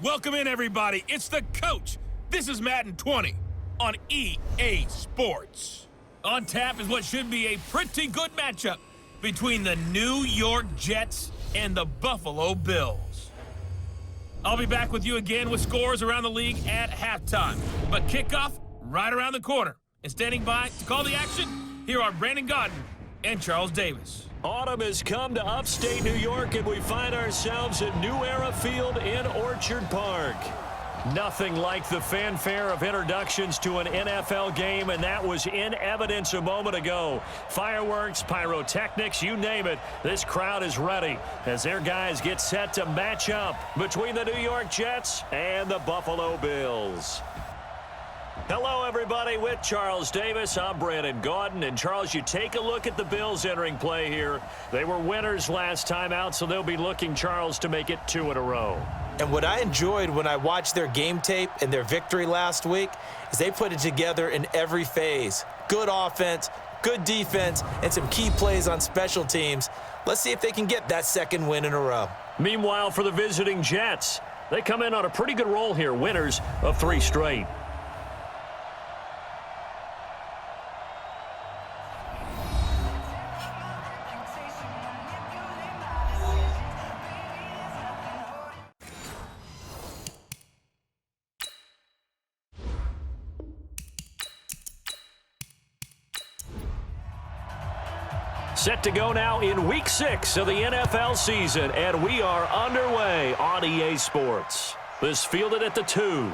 Welcome in, everybody. It's the coach. This is Madden 20 on EA Sports. On tap is what should be a pretty good matchup between the New York Jets and the Buffalo Bills. I'll be back with you again with scores around the league at halftime. But kickoff right around the corner. And standing by to call the action, here are Brandon Godden and Charles Davis. Autumn has come to upstate New York, and we find ourselves at New Era Field in Orchard Park. Nothing like the fanfare of introductions to an NFL game, and that was in evidence a moment ago. Fireworks, pyrotechnics, you name it, this crowd is ready as their guys get set to match up between the New York Jets and the Buffalo Bills. Hello, everybody. With Charles Davis, I'm Brandon Godden. And, Charles, you take a look at the Bills entering play here. They were winners last time out, so they'll be looking, Charles, to make it 2 in a row. And what I enjoyed when I watched their game tape and their victory last week is they put it together in every phase. Good offense, good defense, and some key plays on special teams. Let's see if they can get that second win in a row. Meanwhile, for the visiting Jets, they come in on a pretty good roll here, winners of 3 straight. Set to go now in Week 6 of the NFL season, and we are underway on EA Sports. This fielded at the 2.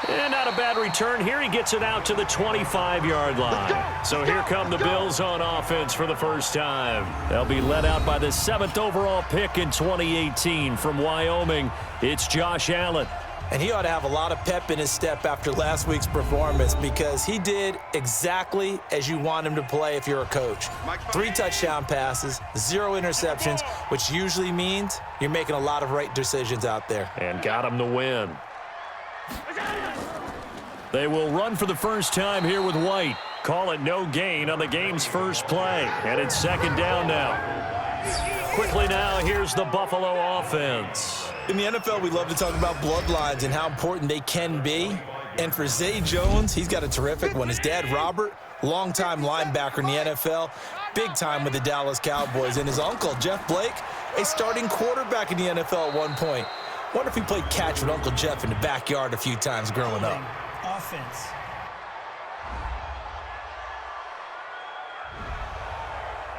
And not a bad return here. He gets it out to the 25-yard line. So here come the Bills on offense for the first time. They'll be led out by the 7th overall pick in 2018 from Wyoming. It's Josh Allen. And he ought to have a lot of pep in his step after last week's performance because he did exactly as you want him to play if you're a coach. 3 touchdown passes, 0 interceptions, which usually means you're making a lot of right decisions out there. And got him the win. They will run for the first time here with White. Call it no gain on the game's first play. And it's 2nd down now. Quickly now, here's the Buffalo offense. In the NFL, we love to talk about bloodlines and how important they can be. And for Zay Jones, he's got a terrific one. His dad, Robert, longtime linebacker in the NFL, big time with the Dallas Cowboys. And his uncle, Jeff Blake, a starting quarterback in the NFL at one point. Wonder if he played catch with Uncle Jeff in the backyard a few times growing up. Offense.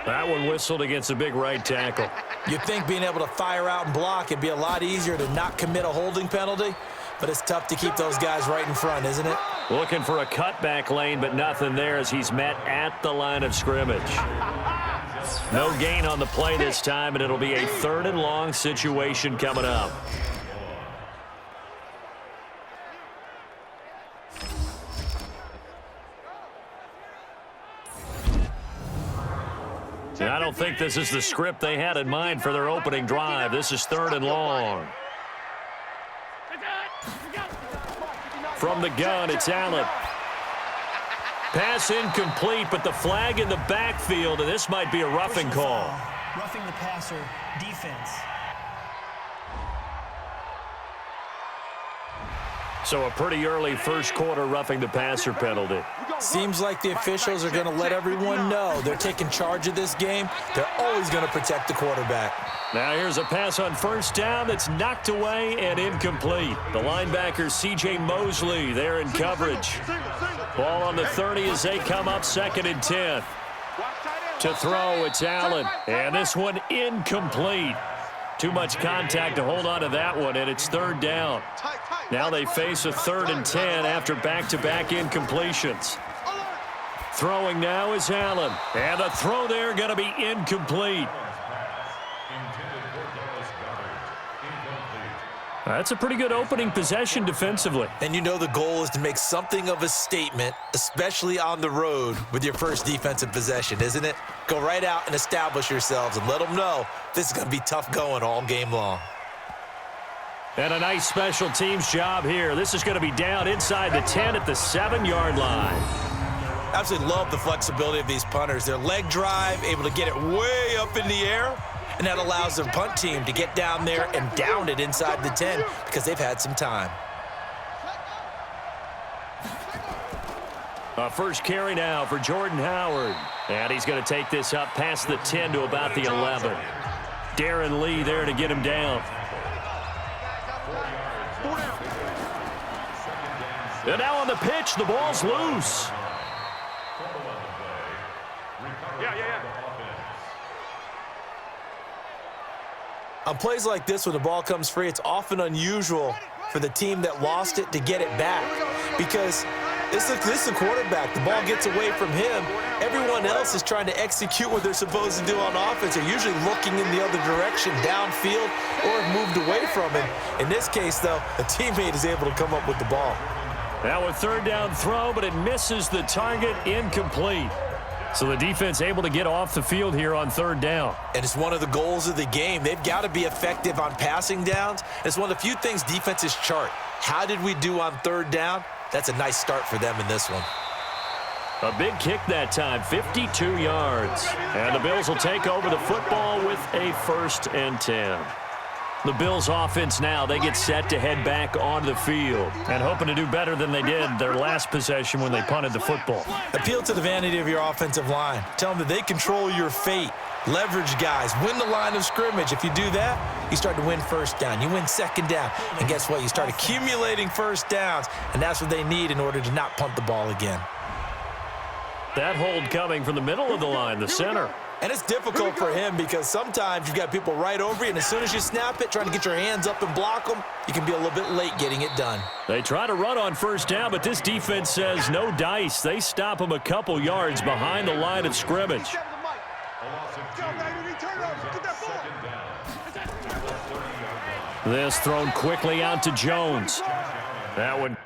That one whistled against a big right tackle. You'd think being able to fire out and block it'd be a lot easier to not commit a holding penalty, but it's tough to keep those guys right in front, isn't it? Looking for a cutback lane, but nothing there as he's met at the line of scrimmage. No gain on the play this time, and it'll be a 3rd and long situation coming up. And I don't think this is the script they had in mind for their opening drive. This is 3rd and long. From the gun, it's Allen. Pass incomplete, but the flag in the backfield, and this might be a roughing call. Roughing the passer, defense. So a pretty early first quarter roughing the passer penalty. Seems like the officials are going to let everyone know they're taking charge of this game. They're always going to protect the quarterback. Now here's a pass on 1st down that's knocked away and incomplete. The linebacker C.J. Mosley there in coverage. Ball on the 30 as they come up 2nd and 10. To throw, it's Allen. And this one incomplete. Too much contact to hold on to that one, and it's 3rd down. Now they face a 3rd and 10 after back-to-back incompletions. Throwing now is Allen. And the throw there going to be incomplete. That's a pretty good opening possession defensively. And you know the goal is to make something of a statement, especially on the road with your first defensive possession, isn't it? Go right out and establish yourselves and let them know this is going to be tough going all game long. And a nice special teams job here. This is going to be down inside the 10 at the 7-yard line. Absolutely love the flexibility of these punters. Their leg drive, able to get it way up in the air, and that allows their punt team to get down there and down it inside the 10 because they've had some time. First carry now for Jordan Howard. And he's going to take this up past the 10 to about the 11. Darren Lee there to get him down. And now on the pitch, the ball's loose. On plays like this, when the ball comes free, it's often unusual for the team that lost it to get it back because this is the quarterback. The ball gets away from him. Everyone else is trying to execute what they're supposed to do on offense. They're usually looking in the other direction, downfield, or have moved away from him. In this case, though, a teammate is able to come up with the ball. Now a third down throw, but it misses the target, incomplete. So the defense able to get off the field here on third down. And it's one of the goals of the game. They've got to be effective on passing downs. It's one of the few things defenses chart. How did we do on third down? That's a nice start for them in this one. A big kick that time, 52 yards. And the Bills will take over the football with a 1st and 10. The Bills offense now, they get set to head back onto the field and hoping to do better than they did their last possession when they punted the football. Appeal to the vanity of your offensive line. Tell them that they control your fate. Leverage guys. Win the line of scrimmage. If you do that, you start to win first down. You win second down. And guess what? You start accumulating first downs. And that's what they need in order to not punt the ball again. That hold coming from the middle of the line, the center. And it's difficult for him because sometimes you've got people right over you, and as soon as you snap it, trying to get your hands up and block them, you can be a little bit late getting it done. They try to run on first down, but this defense says no dice. They stop them a couple yards behind the line of scrimmage. This thrown quickly out to Jones. That one.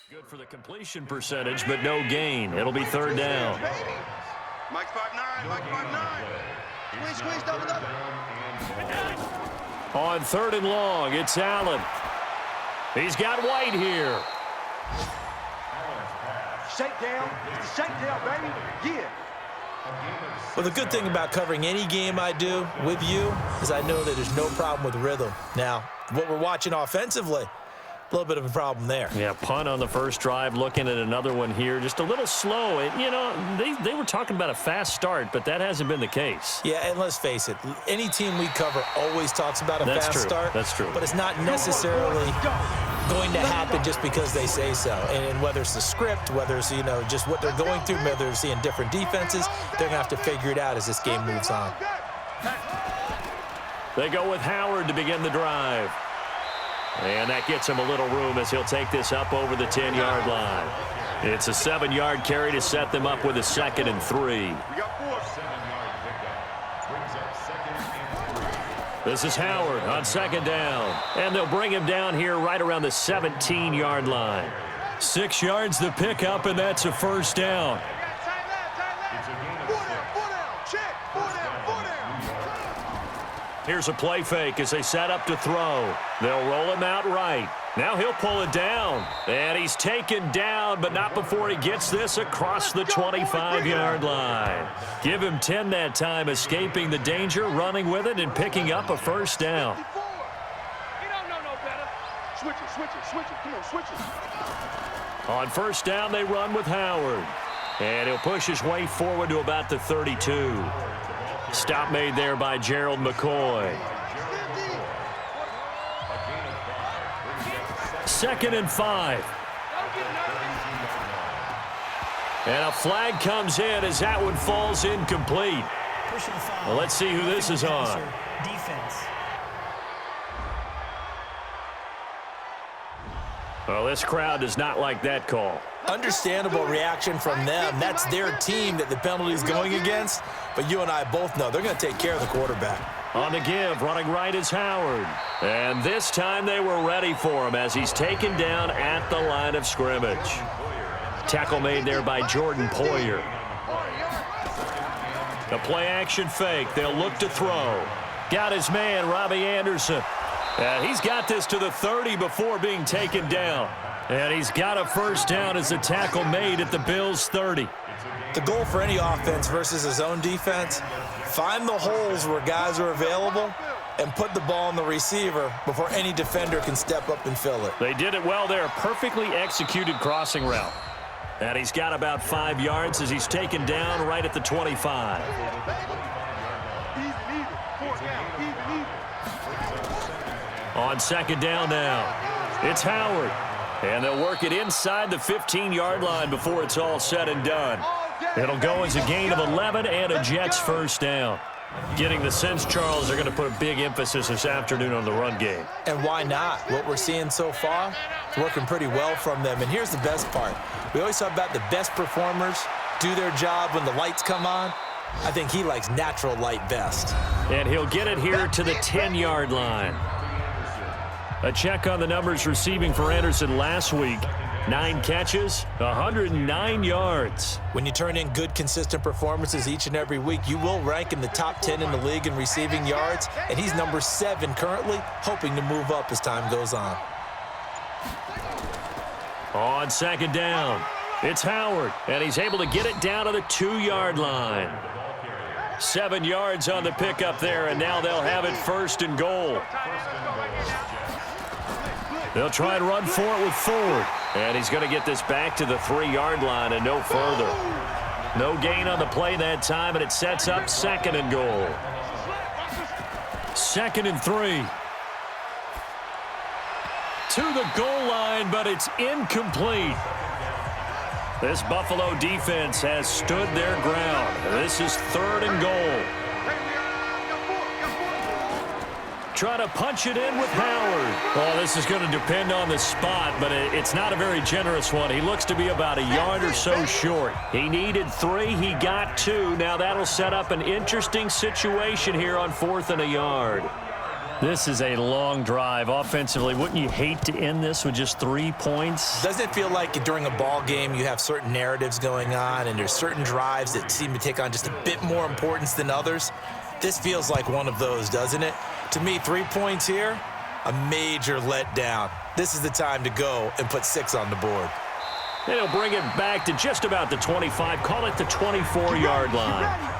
Good for the completion percentage, but no gain. It'll be third down. Mike 5'9", Mike 5'9". Squeeze, double. On third and long, it's Allen. He's got White here. Shakedown. It's the shakedown, baby. Yeah. Well, the good thing about covering any game I do with you is I know that there's no problem with rhythm. Now, what we're watching offensively, a little bit of a problem there. Yeah, punt on the first drive, looking at another one here. Just a little slow. And, you know, they were talking about a fast start, but that hasn't been the case. Yeah, and let's face it, any team we cover always talks about a fast start. That's true. But it's not necessarily going to happen just because they say so. And whether it's the script, whether it's, you know, just what they're going through, whether they're seeing different defenses, they're going to have to figure it out as this game moves on. They go with Howard to begin the drive. And that gets him a little room as he'll take this up over the 10-yard line. It's a 7-yard carry to set them up with a 2nd and 3. This is Howard on 2nd down. And they'll bring him down here right around the 17-yard line. 6 yards the pickup, and that's a first down. Here's a play fake as they set up to throw. They'll roll him out right. Now he'll pull it down. And he's taken down, but not before he gets this across the 25-yard line. Give him 10 that time, escaping the danger, running with it, and picking up a first down. On first down, they run with Howard. And he'll push his way forward to about the 32. Stop made there by Gerald McCoy. 2nd and 5. And a flag comes in as that one falls incomplete. Well, let's see who this is on. Defense. Well, this crowd does not like that call. Understandable reaction from them. That's their team that the penalty is going against. But you and I both know they're going to take care of the quarterback. On the give, running right is Howard. And this time they were ready for him as he's taken down at the line of scrimmage. Tackle made there by Jordan Poyer. The play action fake. They'll look to throw. Got his man, Robbie Anderson. And he's got this to the 30 before being taken down. And he's got a first down as a tackle made at the Bills' 30. The goal for any offense versus his own defense, find the holes where guys are available and put the ball on the receiver before any defender can step up and fill it. They did it well there. Perfectly executed crossing route. And he's got about 5 yards as he's taken down right at the 25. On second down now, it's Howard. And they'll work it inside the 15-yard line before it's all said and done. It'll go as a gain of 11 and a Jets first down. Getting the sense, Charles, they're going to put a big emphasis this afternoon on the run game. And why not? What we're seeing so far, it's working pretty well from them. And here's the best part. We always talk about the best performers do their job when the lights come on. I think he likes natural light best. And he'll get it here to the 10-yard line. A check on the numbers receiving for Anderson last week. 9 catches, 109 yards. When you turn in good, consistent performances each and every week, you will rank in the top 10 in the league in receiving yards, and he's number 7 currently, hoping to move up as time goes on. On second down, it's Howard, and he's able to get it down to the 2-yard line. 7 yards on the pickup there, and now they'll have it first and goal. They'll try and run for it with Ford. And he's going to get this back to the 3-yard line and no further. No gain on the play that time, and it sets up second and goal. 2nd and 3. To the goal line, but it's incomplete. This Buffalo defense has stood their ground. This is 3rd and goal. Try to punch it in with Howard. Well, this is going to depend on the spot, but it's not a very generous one. He looks to be about a yard or so short. He needed 3. He got 2. Now that'll set up an interesting situation here on 4th and a yard. This is a long drive offensively. Wouldn't you hate to end this with just 3 points? Doesn't it feel like during a ball game you have certain narratives going on and there's certain drives that seem to take on just a bit more importance than others? This feels like one of those, doesn't it? To me, 3 points here, a major letdown. This is the time to go and put 6 on the board. And he'll bring it back to just about the 25, call it the 24-yard line.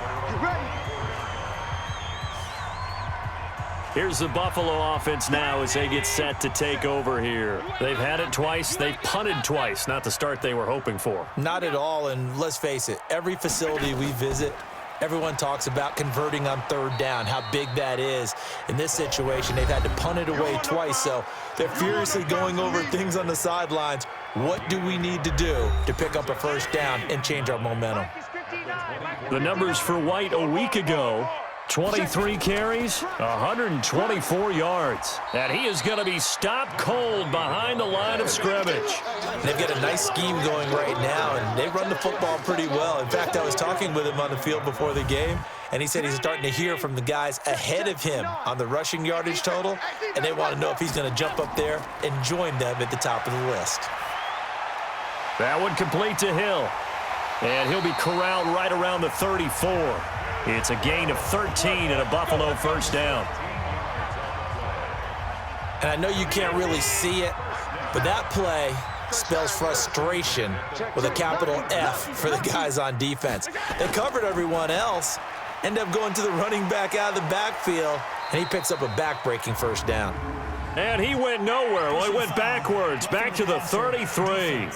Here's the Buffalo offense now as they get set to take over here. They've had it twice. They've punted twice. Not the start they were hoping for. Not at all, and let's face it, every facility we visit, everyone talks about converting on 3rd down, how big that is. In this situation, they've had to punt it away twice, so they're furiously going over things on the sidelines. What do we need to do to pick up a first down and change our momentum? The numbers for White a week ago, 23 carries, 124 yards. And he is going to be stopped cold behind the line of scrimmage. They've got a nice scheme going right now, and they run the football pretty well. In fact, I was talking with him on the field before the game, and he said he's starting to hear from the guys ahead of him on the rushing yardage total, and they want to know if he's going to jump up there and join them at the top of the list. That one complete to Hill. And he'll be corralled right around the 34. It's a gain of 13 and a Buffalo first down. And I know you can't really see it, but that play spells frustration with a capital F for the guys on defense. They covered everyone else, end up going to the running back out of the backfield, and he picks up a back-breaking first down. And he went nowhere. Well, he went backwards, back to the 33.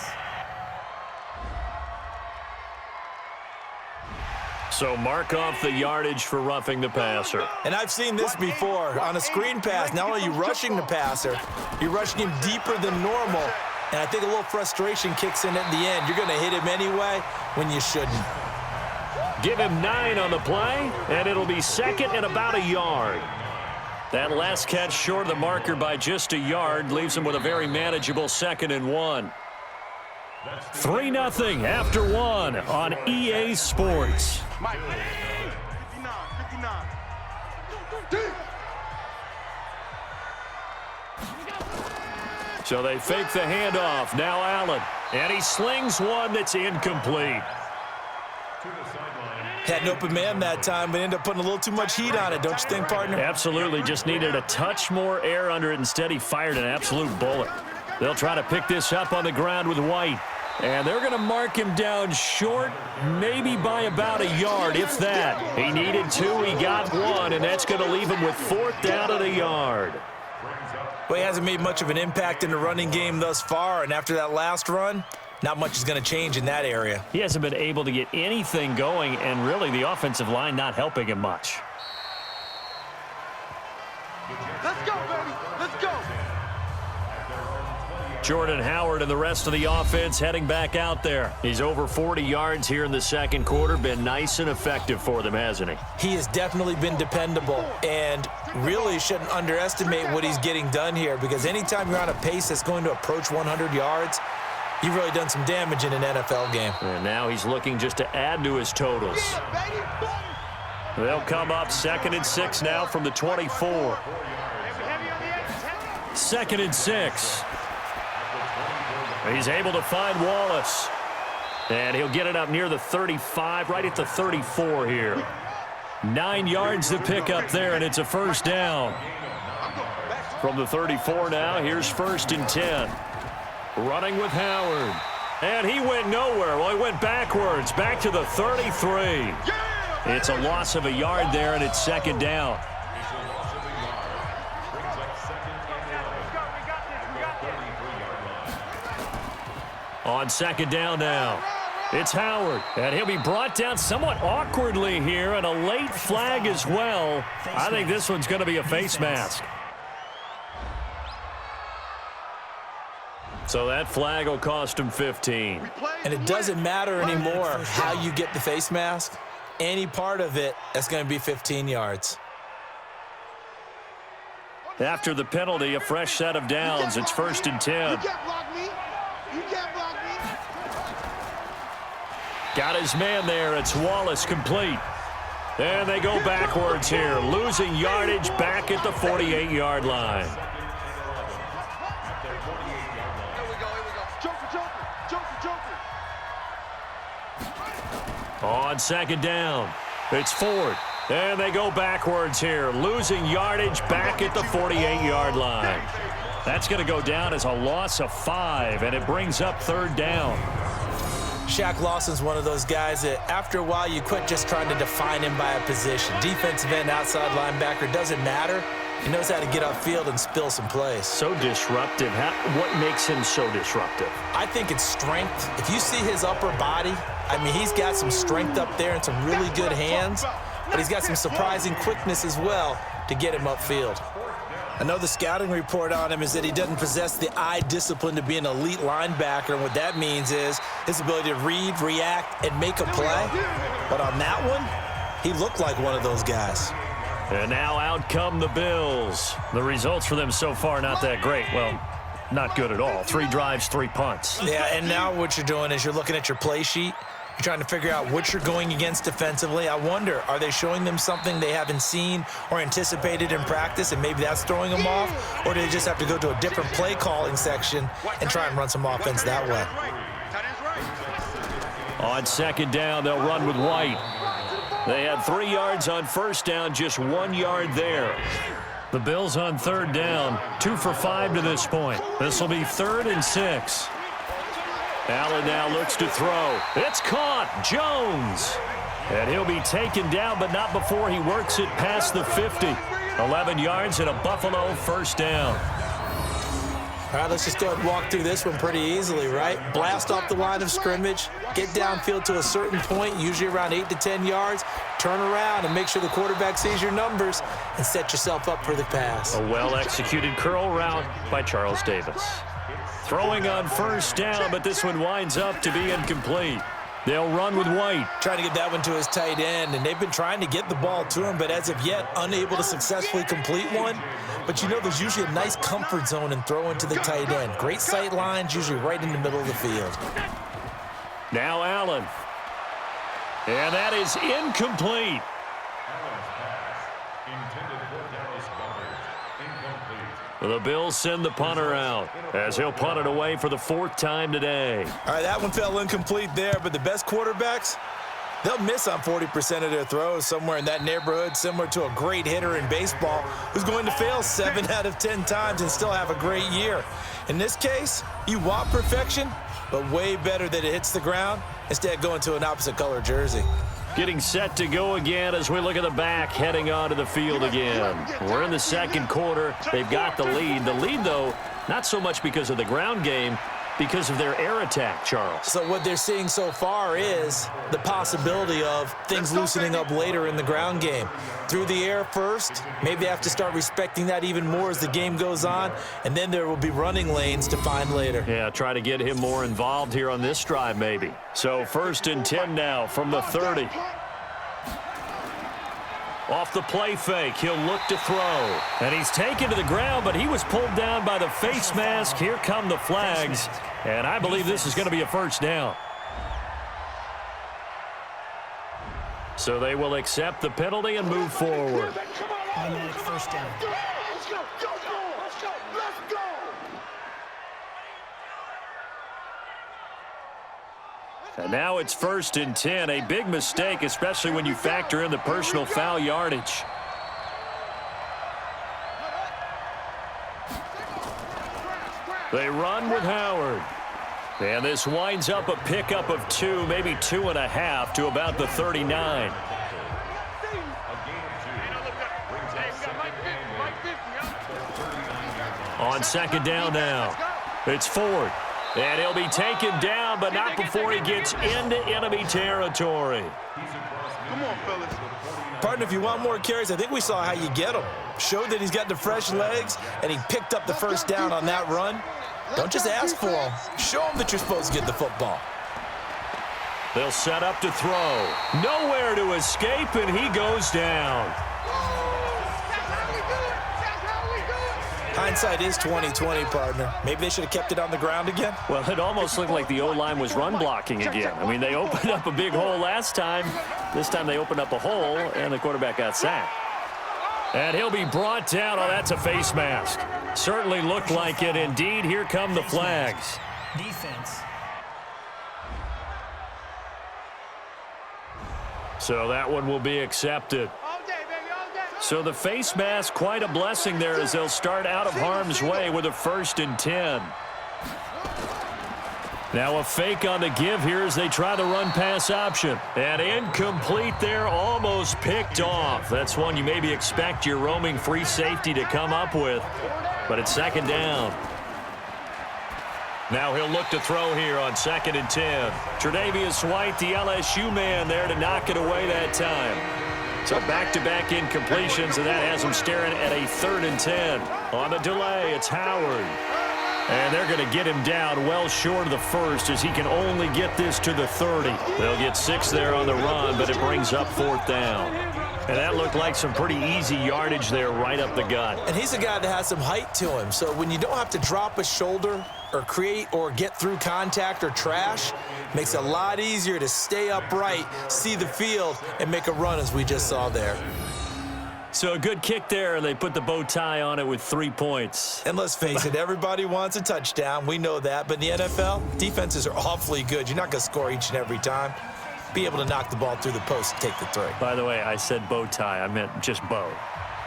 So mark off the yardage for roughing the passer. And I've seen this before. On a screen pass, not only are you rushing the passer, you're rushing him deeper than normal. And I think a little frustration kicks in at the end. You're going to hit him anyway when you shouldn't. Give him 9 on the play, and it'll be 2nd and about a yard. That last catch short of the marker by just a yard leaves him with a very manageable 2nd and 1. 3-0 after 1 on EA Sports. So they fake the handoff. Now Allen. And he slings one that's incomplete. Had an open man that time, but ended up putting a little too much heat on it, don't you think, partner? Absolutely. Just needed a touch more air under it. Instead, he fired an absolute bullet. They'll try to pick this up on the ground with White. And they're going to mark him down short, maybe by about a yard, if that. He needed 2, he got 1, and that's going to leave him with 4th down at a yard. Well, he hasn't made much of an impact in the running game thus far, and after that last run, not much is going to change in that area. He hasn't been able to get anything going, and really the offensive line not helping him much. Let's go, baby. Let's go. Jordan Howard and the rest of the offense heading back out there. He's over 40 yards here in the second quarter. Been nice and effective for them, hasn't he? He has definitely been dependable, and really shouldn't underestimate what he's getting done here, because anytime you're on a pace that's going to approach 100 yards, you've really done some damage in an NFL game. And now he's looking just to add to his totals. They'll come up 2nd and 6 now from the 24. 2nd and 6. He's able to find Wallace. And he'll get it up near the 35, right at the 34 here. 9 yards to pick up there, and it's a 1st down. From the 34 now, here's 1st and 10. Running with Howard. And he went nowhere. Well, he went backwards, back to the 33. It's a loss of a yard there, and it's 2nd down. On 2nd down now, it's Howard, and he'll be brought down somewhat awkwardly here, and a late flag as well. I think this one's going to be a face mask. So that flag will cost him 15. And it doesn't matter anymore how you get the face mask. Any part of it, that's going to be 15 yards. After the penalty, a fresh set of downs. It's 1st and 10. You can't block me. You can't block me. Got his man there. It's Wallace complete. And they go backwards here, losing yardage back at the 48-yard line. On 2nd down, it's Ford. And they go backwards here, losing yardage back at the 48-yard line. That's going to go down as a loss of 5, and it brings up 3rd down. Shaq Lawson's one of those guys that after a while you quit just trying to define him by a position. Defensive end, outside linebacker, doesn't matter. He knows how to get upfield and spill some plays. So disruptive. What makes him so disruptive? I think it's strength. If you see his upper body, I mean, he's got some strength up there and some really good hands, but he's got some surprising quickness as well to get him upfield. I know the scouting report on him is that he doesn't possess the eye discipline to be an elite linebacker, and what that means is his ability to read, react, and make a play. But on that one, he looked like one of those guys. And now out come the Bills. The results for them so far not that great. Well, not good at all. 3 drives, 3 punts. Yeah, and now what you're doing is you're looking at your play sheet. You're trying to figure out what you're going against defensively. I wonder, are they showing them something they haven't seen or anticipated in practice, and maybe that's throwing them off? Or do they just have to go to a different play calling section and try and run some offense that way? On 2nd down, they'll run with White. They had 3 yards on 1st down, just 1 yard there. The Bills on 3rd down, 2 for 5 to this point. This will be 3rd and 6. Allen now looks to throw. It's caught. Jones. And he'll be taken down, but not before he works it past the 50. 11 yards and a Buffalo 1st down. All right, let's just go ahead and walk through this one pretty easily, right? Blast off the line of scrimmage, get downfield to a certain point, usually around 8 to 10 yards, turn around and make sure the quarterback sees your numbers and set yourself up for the pass. A well-executed curl route by Charles Davis. Throwing on 1st down, but this one winds up to be incomplete. They'll run with White. Trying to get that one to his tight end, and they've been trying to get the ball to him, but as of yet, unable to successfully complete one. But you know there's usually a nice comfort zone in throwing to the tight end. Great sight lines, usually right in the middle of the field. Now Allen. And that is incomplete. The Bills send the punter out as he'll punt it away for the 4th time today. All right, that one fell incomplete there, but the best quarterbacks, They'll miss on 40% of their throws, somewhere in that neighborhood, similar to a great hitter in baseball who's going to fail 7 out of 10 times and still have a great year. In this case, you want perfection, but way better that it hits the ground instead of going to an opposite color jersey. Getting set to go again as we look at the back, heading onto the field again. We're in the second quarter. They've got the lead. The lead, though, not so much because of the ground game, because of their air attack, Charles. So what they're seeing so far is the possibility of things loosening up later in the ground game. Through the air first, maybe they have to start respecting that even more as the game goes on, and then there will be running lanes to find later. Yeah, try to get him more involved here on this drive maybe. So 1st and 10 now from the 30. Off the play fake, he'll look to throw. And he's taken to the ground, but he was pulled down by the face mask. Here come the flags, and I believe this is going to be a first down. So they will accept the penalty and move forward. Automatic first down. Let's go, let's go, let's go. And now it's 1st and 10, a big mistake, especially when you factor in the personal foul yardage. They run with Howard. And this winds up a pickup of 2, maybe 2.5 to about the 39. On 2nd down now, it's Ford. And he'll be taken down, but not before he gets into enemy territory. Come on, fellas. Partner, if you want more carries, I think we saw how you get them. Showed that he's got the fresh legs, and he picked up the first down on that run. Don't just ask for him. Show him that you're supposed to get the football. They'll set up to throw. Nowhere to escape, and he goes down. Hindsight is 20/20, partner. Maybe they should have kept it on the ground again. Well, it almost looked like the O-line was run blocking again. I mean, they opened up a big hole last time. This time they opened up a hole, and the quarterback got sacked. And he'll be brought down. Oh, that's a face mask. Certainly looked like it. Indeed, here come the flags. Defense. So that one will be accepted. So the face mask, quite a blessing there as they'll start out of harm's way with a 1st and 10. Now a fake on the give here as they try the run-pass option. And incomplete there, almost picked off. That's one you maybe expect your roaming free safety to come up with. But it's 2nd down. Now he'll look to throw here on 2nd and 10. Tre'Davious White, the LSU man there to knock it away that time. So back-to-back incompletions, and that has him staring at a 3rd and 10. On the delay, it's Howard. And they're going to get him down well short of the first as he can only get this to the 30. They'll get 6 there on the run, but it brings up 4th down. And that looked like some pretty easy yardage there right up the gut. And he's a guy that has some height to him. So when you don't have to drop a shoulder or create or get through contact or trash, makes it a lot easier to stay upright, see the field, and make a run as we just saw there. So a good kick there, and they put the bow tie on it with 3 points. And let's face it, everybody wants a touchdown. We know that. But in the NFL, defenses are awfully good. You're not going to score each and every time. Be able to knock the ball through the post and take the 3. By the way, I said bow tie. I meant just bow.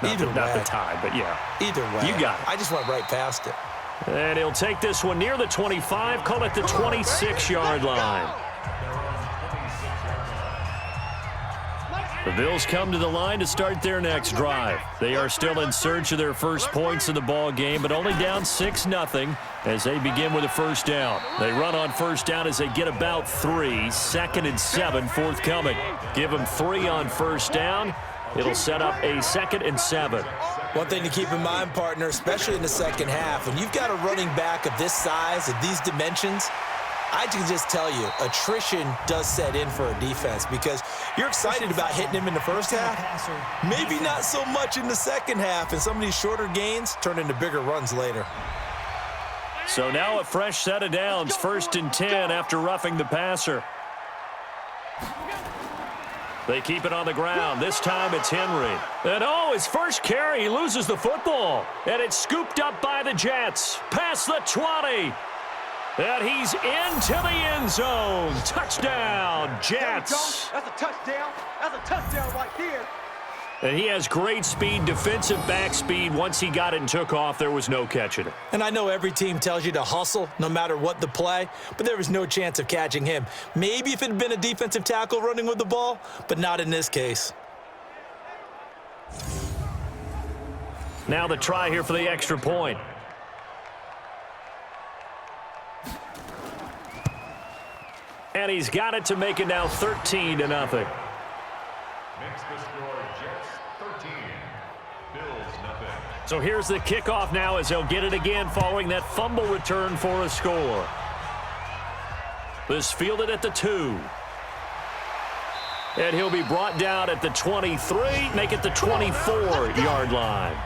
Not the tie, but yeah. Either way. You got it. I just went right past it. And he'll take this one near the 25, call it the 26-yard line. The Bills come to the line to start their next drive. They are still in search of their first points in the ball game, but only down 6-0 as they begin with a 1st down. They run on 1st down as they get about 3. 2nd and 7 forthcoming. Give them 3 on 1st down. It'll set up a 2nd and 7. One thing to keep in mind, partner, especially in the second half, when you've got a running back of this size, of these dimensions, I can just tell you, attrition does set in for a defense because you're excited about hitting him in the first half. Maybe not so much in the second half, and some of these shorter gains turn into bigger runs later. So now a fresh set of downs, 1st and 10 after roughing the passer. They keep it on the ground. This time it's Henry. And his first carry, he loses the football. And it's scooped up by the Jets. Past the 20. And he's into the end zone. Touchdown, Jets. That's a touchdown. That's a touchdown right there. And he has great speed, defensive back speed. Once he got it and took off, there was no catching it. And I know every team tells you to hustle no matter what the play, but there was no chance of catching him. Maybe if it had been a defensive tackle running with the ball, but not in this case. Now the try here for the extra point. And he's got it to make it now 13-0. Makes the score Jets 13, Bills nothing. So here's the kickoff now as they'll get it again following that fumble return for a score. This fielded at the 2. And he'll be brought down at the 23, make it the 24-yard line.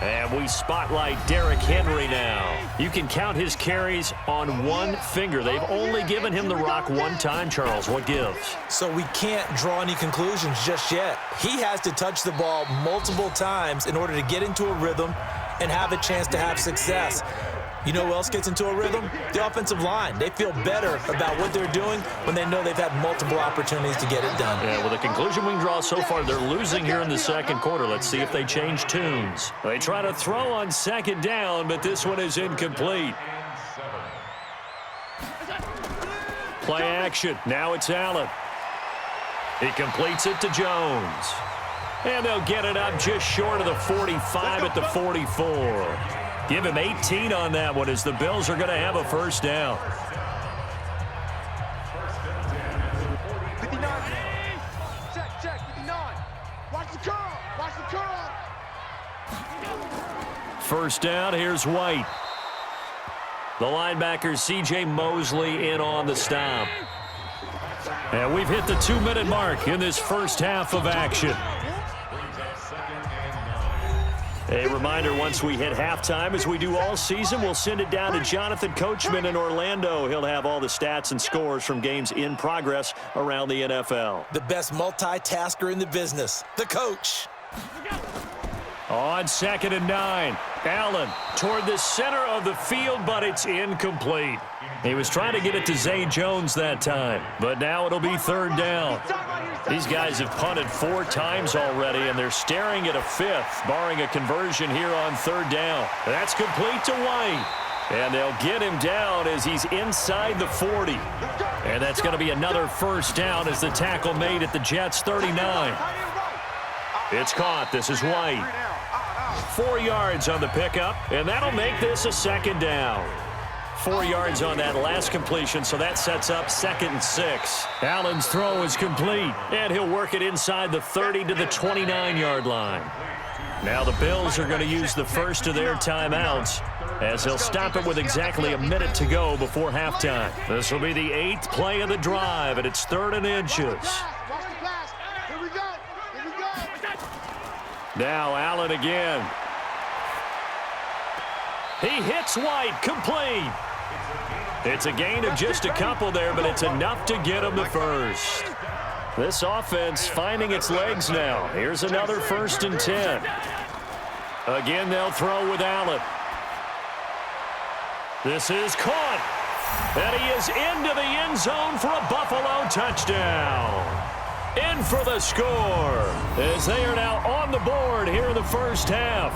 And we spotlight Derrick Henry now. You can count his carries on one finger. They've only given him the rock one time, Charles. What gives? So we can't draw any conclusions just yet. He has to touch the ball multiple times in order to get into a rhythm and have a chance to have success. You know who else gets into a rhythm? The offensive line. They feel better about what they're doing when they know they've had multiple opportunities to get it done. Yeah, well, the conclusion we can draw so far, they're losing here in the second quarter. Let's see if they change tunes. They try to throw on second down, but this one is incomplete. Play action. Now it's Allen. He completes it to Jones. And they'll get it up just short of the 45 at the 44. Give him 18 on that one as the Bills are going to have a first down. 59. Check, 59. Watch the curl. Watch the curl. First down, here's White. The linebacker, C.J. Mosley, in on the stop. And we've hit the 2-minute mark in this first half of action. A reminder, once we hit halftime, as we do all season, we'll send it down to Jonathan Coachman in Orlando. He'll have all the stats and scores from games in progress around the NFL. The best multitasker in the business, the coach. On 2nd and 9, Allen toward the center of the field, but it's incomplete. He was trying to get it to Zay Jones that time, but now it'll be third down. These guys have punted 4 times already, and they're staring at a 5th, barring a conversion here on third down. That's complete to White, and they'll get him down as he's inside the 40. And that's going to be another first down as the tackle made at the Jets' 39. It's caught. This is White. 4 yards on the pickup, and that'll make this a second down. 4 yards on that last completion, so that sets up 2nd and 6. Allen's throw is complete, and he'll work it inside the 30 to the 29-yard line. Now the Bills are going to use the first of their timeouts as they'll stop it with exactly a minute to go before halftime. This will be the 8th play of the drive, and it's 3rd and inches. Now Allen again. He hits White, complete. It's a gain of just a couple there, but it's enough to get him the first. This offense finding its legs now. Here's another 1st and 10. Again, they'll throw with Allen. This is caught. And he is into the end zone for a Buffalo touchdown. In for the score as they are now on the board here in the first half.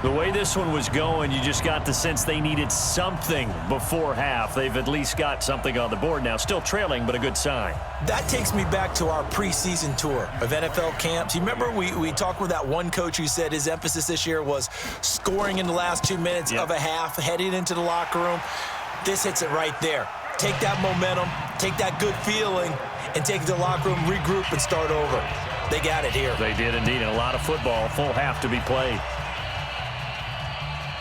The way this one was going, you just got the sense they needed something before half. They've at least got something on the board now. Still trailing, but a good sign. That takes me back to our preseason tour of NFL camps. You remember we talked with that one coach who said his emphasis this year was scoring in the last 2 minutes of a half, heading into the locker room. This hits it right there. Take that momentum, take that good feeling, and take it to the locker room, regroup, and start over. They got it here. They did indeed. And a lot of football, full half to be played.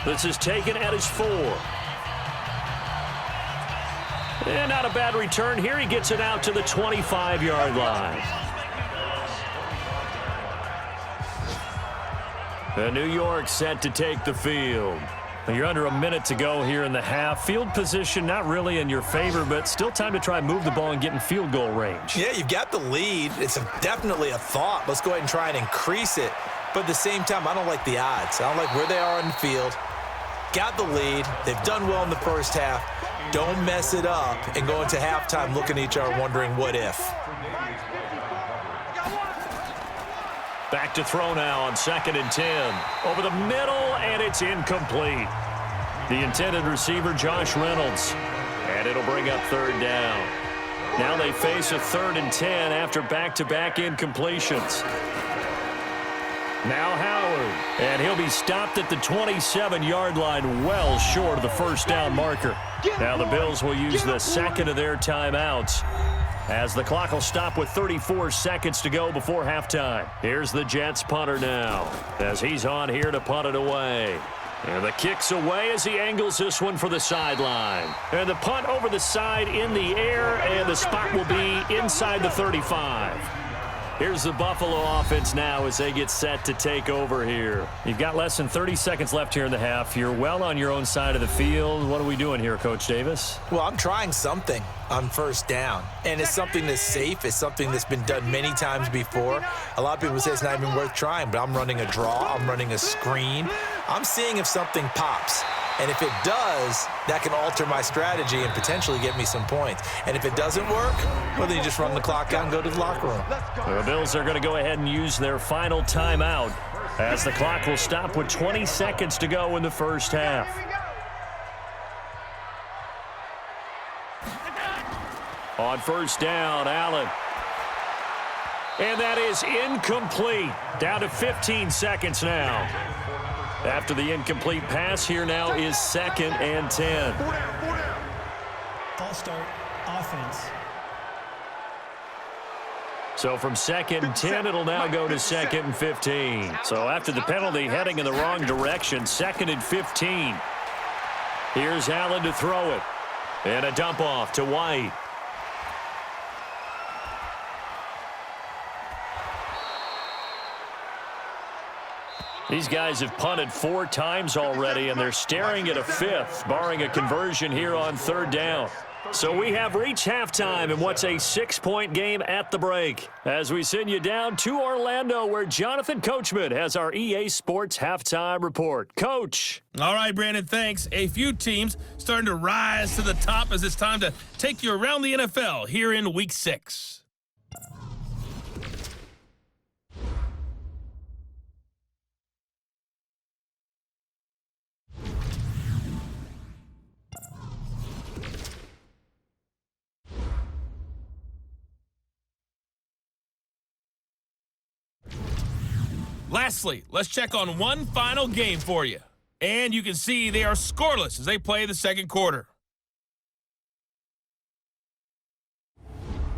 This is taken at his 4. And not a bad return here. He gets it out to the 25-yard line. And New York set to take the field. You're under a minute to go here in the half. Field position not really in your favor, but still time to try and move the ball and get in field goal range. Yeah, you've got the lead. It's definitely a thought. Let's go ahead and try and increase it. But at the same time, I don't like the odds. I don't like where they are on the field. got the lead. They've done well in the first half. Don't mess it up and go into halftime looking at each other wondering what if. Back to throw now on 2nd and 10. Over the middle, and it's incomplete. The intended receiver, Josh Reynolds. And it'll bring up 3rd down. Now they face a 3rd and 10 after back-to-back incompletions. Now Howard, and he'll be stopped at the 27-yard line, well short of the 1st down marker. Now the Bills will use the 2nd of their timeouts as the clock will stop with 34 seconds to go before halftime. Here's the Jets punter now as he's on here to punt it away. And the kick's away as he angles this one for the sideline. And the punt over the side in the air, and the spot will be inside the 35. Here's the Buffalo offense now as they get set to take over here. You've got less than 30 seconds left here in the half. You're well on your own side of the field. What are we doing here, Coach Davis? Well, I'm trying something on 1st down, and it's something that's safe. It's something that's been done many times before. A lot of people say it's not even worth trying, but I'm running a draw. I'm running a screen. I'm seeing if something pops. And if it does, that can alter my strategy and potentially get me some points. And if it doesn't work, well, then you just run the clock out and go to the locker room. The Bills are going to go ahead and use their final timeout as the clock will stop with 20 seconds to go in the first half. On 1st down, Allen. And that is incomplete. Down to 15 seconds now. After the incomplete pass, here now is 2nd and 10. False start, offense. So from 2nd and 10, it'll now go to 2nd and 15. So after the penalty heading in the wrong direction, 2nd and 15. Here's Allen to throw it. And a dump off to White. These guys have punted 4 times already, and they're staring at a 5th, barring a conversion here on 3rd down. So we have reached halftime in what's a 6-point game at the break, as we send you down to Orlando, where Jonathan Coachman has our EA Sports Halftime Report. Coach. All right, Brandon, thanks. A few teams starting to rise to the top as it's time to take you around the NFL here in Week 6. Lastly, let's check on one final game for you. And you can see they are scoreless as they play the 2nd quarter.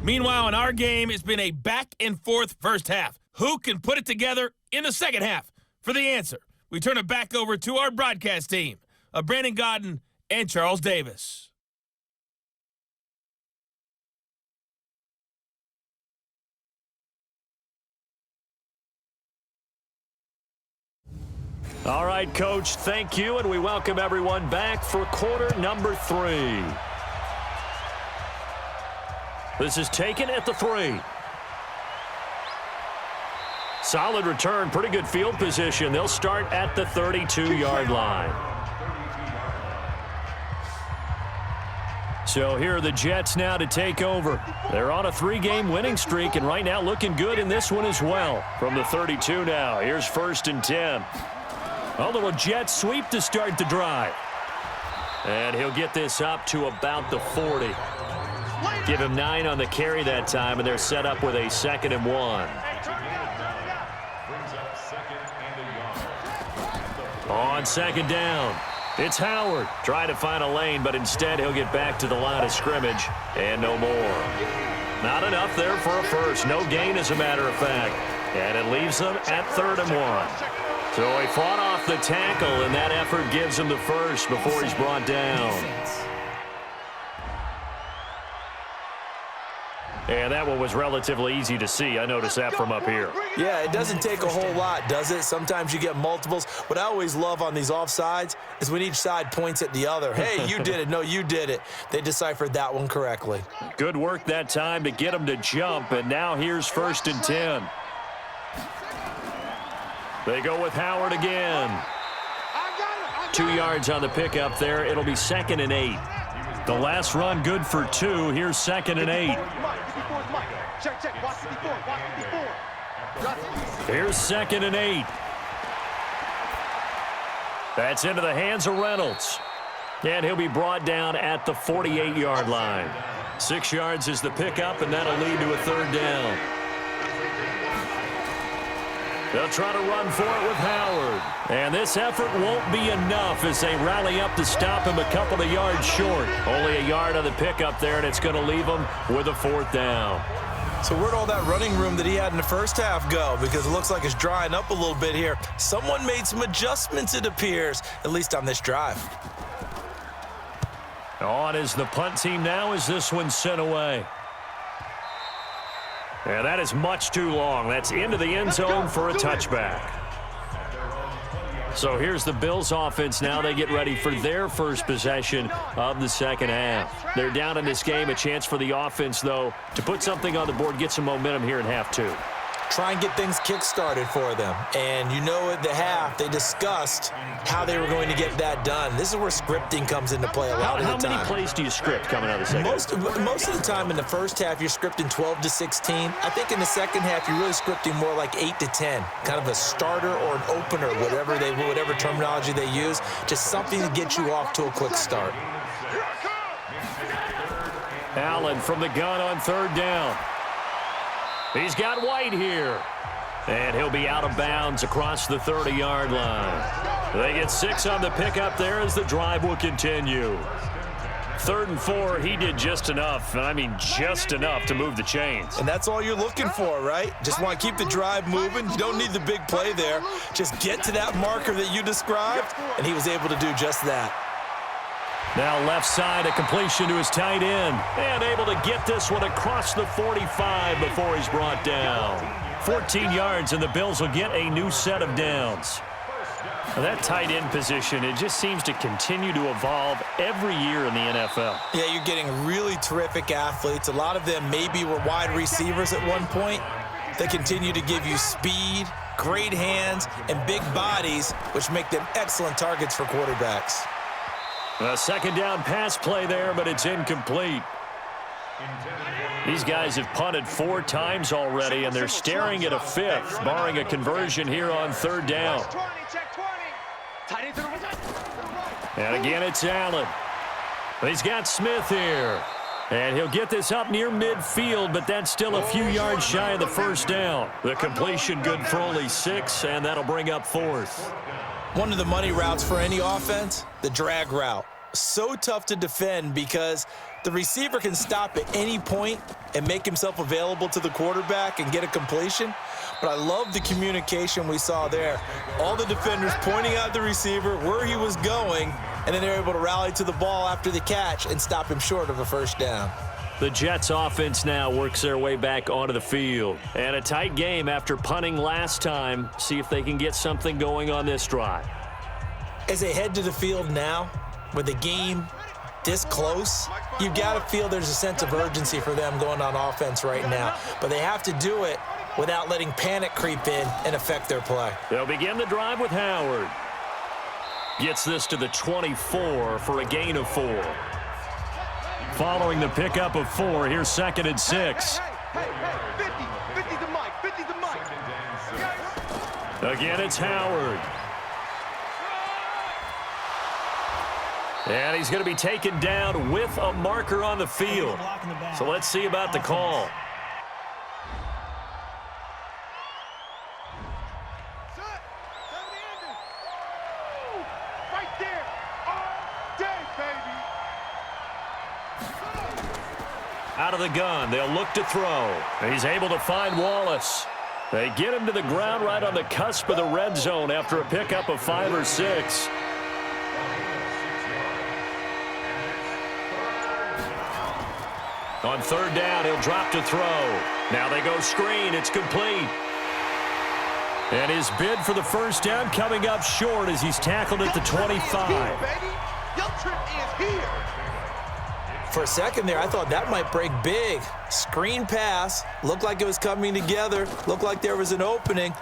Meanwhile, in our game, it's been a back-and-forth first half. Who can put it together in the 2nd half? For the answer, we turn it back over to our broadcast team of Brandon Godden and Charles Davis. All right, Coach, thank you, and we welcome everyone back for quarter number 3. This is taken at the 3. Solid return, pretty good field position. They'll start at the 32-yard line. So here are the Jets now to take over. They're on a 3-game winning streak, and right now looking good in this one as well. From the 32 now, here's 1st and 10. A little jet sweep to start the drive. And he'll get this up to about the 40. Give him 9 on the carry that time, and they're set up with a 2nd and 1. On 2nd down, it's Howard. Trying to find a lane, but instead he'll get back to the line of scrimmage, and no more. Not enough there for a first. No gain, as a matter of fact. And it leaves them at 3rd and 1. So he fought off the tackle, and that effort gives him the first before he's brought down. And that one was relatively easy to see. I noticed that from up here. Yeah, it doesn't take a whole lot, does it? Sometimes you get multiples. What I always love on these offsides is when each side points at the other. Hey, you did it. No, you did it. They deciphered that one correctly. Good work that time to get him to jump, and now here's 1st and 10. They go with Howard again. 2 yards on the pickup there. It'll be 2nd and 8. The last run good for 2. Here's 2nd and 8. Here's 2nd and 8. That's into the hands of Reynolds. And he'll be brought down at the 48-yard line. 6 yards is the pickup, and that'll lead to a 3rd down. They'll try to run for it with Howard. And this effort won't be enough as they rally up to stop him a couple of yards short. Only a yard on the pickup there, and it's going to leave him with a 4th down. So where'd all that running room that he had in the first half go? Because it looks like it's drying up a little bit here. Someone made some adjustments, it appears, at least on this drive. On is the punt team now as this one's sent away. And that is much too long. That's into the end zone for a touchback. So here's the Bills offense now. They get ready for their first possession of the second half. They're down in this game. A chance for the offense, though, to put something on the board, get some momentum here in half 2. Try and get things kick-started for them. And you know at the half, they discussed how they were going to get that done. This is where scripting comes into play a lot of the time. How many plays do you script coming out of the second half? Most of the time in the first half, you're scripting 12 to 16. I think in the second half, you're really scripting more like 8 to 10. Kind of a starter or an opener, whatever terminology they use. Just something to get you off to a quick start. Allen from the gun on 3rd down. He's got White here. And he'll be out of bounds across the 30-yard line. They get 6 on the pickup there as the drive will continue. 3rd and 4, he did just enough, and I mean just enough to move the chains. And that's all you're looking for, right? Just want to keep the drive moving. You don't need the big play there. Just get to that marker that you described, and he was able to do just that. Now left side, a completion to his tight end. And able to get this one across the 45 before he's brought down. 14 yards, and the Bills will get a new set of downs. Now that tight end position, it just seems to continue to evolve every year in the NFL. Yeah, you're getting really terrific athletes. A lot of them maybe were wide receivers at one point. They continue to give you speed, great hands, and big bodies, which make them excellent targets for quarterbacks. A 2nd down pass play there, but it's incomplete. These guys have punted 4 times already, and they're staring at a 5th, barring a conversion here on 3rd down. And again, it's Allen. He's got Smith here. And he'll get this up near midfield, but that's still a few yards shy of the 1st down. The completion good for only 6, and that'll bring up 4th. One of the money routes for any offense, the drag route. So tough to defend because the receiver can stop at any point and make himself available to the quarterback and get a completion. But I love the communication we saw there. All the defenders pointing out the receiver, where he was going, and then they're able to rally to the ball after the catch and stop him short of a 1st down. The Jets offense now works their way back onto the field. And a tight game after punting last time. See if they can get something going on this drive. As they head to the field now, with the game this close, you've got to feel there's a sense of urgency for them going on offense right now. But they have to do it without letting panic creep in and affect their play. They'll begin the drive with Howard. Gets this to the 24 for a gain of 4. Following the pickup of 4, here's 2nd and 6. Again, it's Howard. And he's going to be taken down with a marker on the field. So let's see about the call. Right there, all day, baby. Out of the gun, they'll look to throw. He's able to find Wallace. They get him to the ground right on the cusp of the red zone after a pickup of 5 or 6. On 3rd down, he'll drop to throw. Now they go screen. It's complete. And his bid for the 1st down coming up short as he's tackled at the 25. Your trip is here. For a second there, I thought that might break big. Screen pass. Looked like it was coming together. Looked like there was an opening.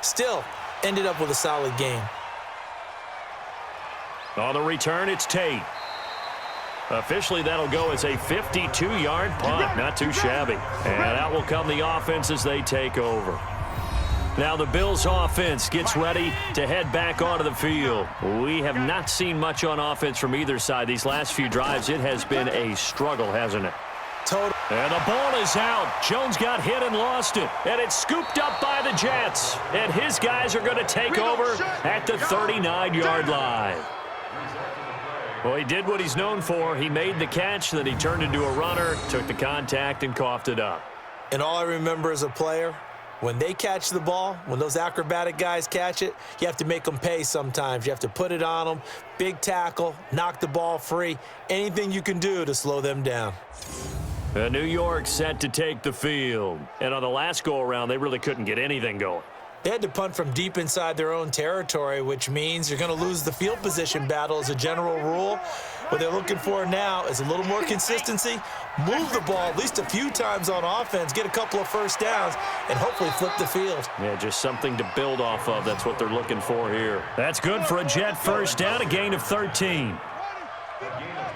Still, ended up with a solid game. On the return, it's Tate. Officially, that'll go as a 52-yard punt. Not too shabby. And out will come the offense as they take over. Now the Bills offense gets ready to head back onto the field. We have not seen much on offense from either side. These last few drives, it has been a struggle, hasn't it? Total. And the ball is out. Jones got hit and lost it. And it's scooped up by the Jets. And his guys are going to take over at the 39-yard line. Well, he did what he's known for. He made the catch, then he turned into a runner, took the contact, and coughed it up. And all I remember as a player, when they catch the ball, when those acrobatic guys catch it, you have to make them pay sometimes. You have to put it on them, big tackle, knock the ball free, anything you can do to slow them down. New York set to take the field. And on the last go-around, they really couldn't get anything going. They had to punt from deep inside their own territory, which means you're going to lose the field position battle as a general rule. What they're looking for now is a little more consistency, move the ball at least a few times on offense, get a couple of first downs, and hopefully flip the field. Yeah, just something to build off of. That's what they're looking for here. That's good for a Jet first down, a gain of 13. A gain of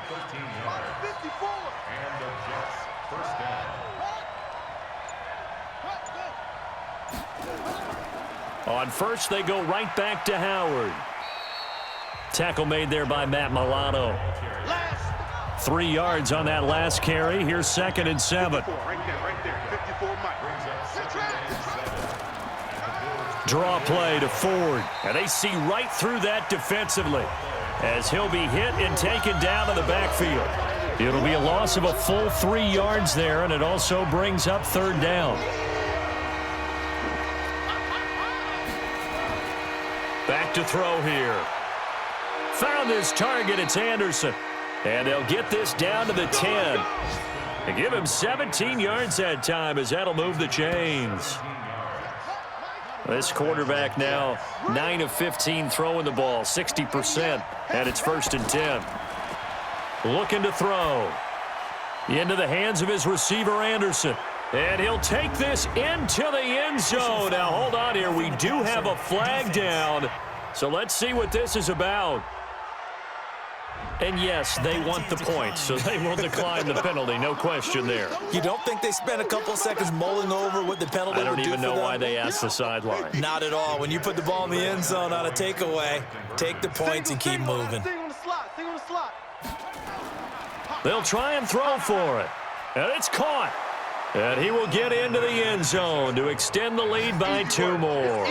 13 yards. And the Jets first down. On first, they go right back to Howard. Tackle made there by Matt Milano. 3 yards on that last carry. Here's 2nd and 7. Draw play to Ford. And they see right through that defensively as he'll be hit and taken down in the backfield. It'll be a loss of a full 3 yards there, and it also brings up 3rd down. Back to throw here. Found his target. It's Anderson. And they'll get this down to the 10. And give him 17 yards that time as that'll move the chains. This quarterback now 9 of 15 throwing the ball, 60%. And it's 1st and 10. Looking to throw. Into the hands of his receiver, Anderson. And he'll take this into the end zone. Now, hold on here. We do have a flag down. So let's see what this is about. And, yes, they want the points, so they will decline the penalty. No question there. You don't think they spent a couple seconds mulling over what the penalty would do for them? I don't even know why they asked the sideline. Not at all. When you put the ball in the end zone on a takeaway, take the points and keep moving. They'll try and throw for it. And it's caught. And he will get into the end zone to extend the lead by 2 more.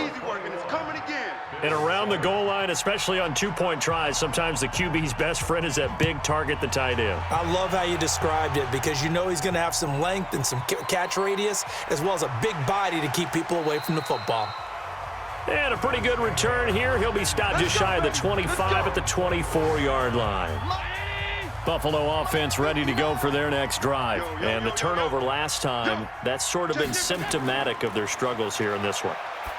And around the goal line, especially on 2-point tries, sometimes the QB's best friend is that big target, the tight end. I love how you described it because you know he's going to have some length and some catch radius as well as a big body to keep people away from the football. And a pretty good return here. He'll be stopped just shy of the 25 at the 24-yard line. Buffalo offense ready to go for their next drive. And the turnover last time, that's sort of been symptomatic of their struggles here in this one.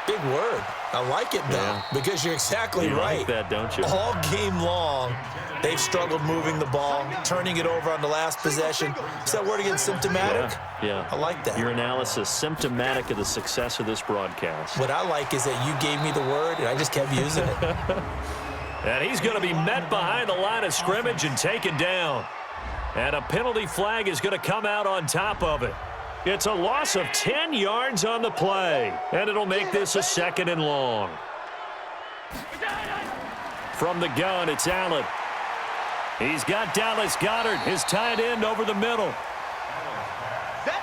Big word. I like it, though, because you're exactly right. Like that, don't you? All game long, they've struggled moving the ball, turning it over on the last possession. Is that word again, symptomatic? Yeah. I like that. Your analysis, symptomatic of the success of this broadcast. What I like is that you gave me the word, and I just kept using it. And he's going to be met behind the line of scrimmage and taken down. And a penalty flag is going to come out on top of it. It's a loss of 10 yards on the play, and it'll make this a 2nd and long. From the gun, it's Allen. He's got Dallas Goedert, his tight end, over the middle.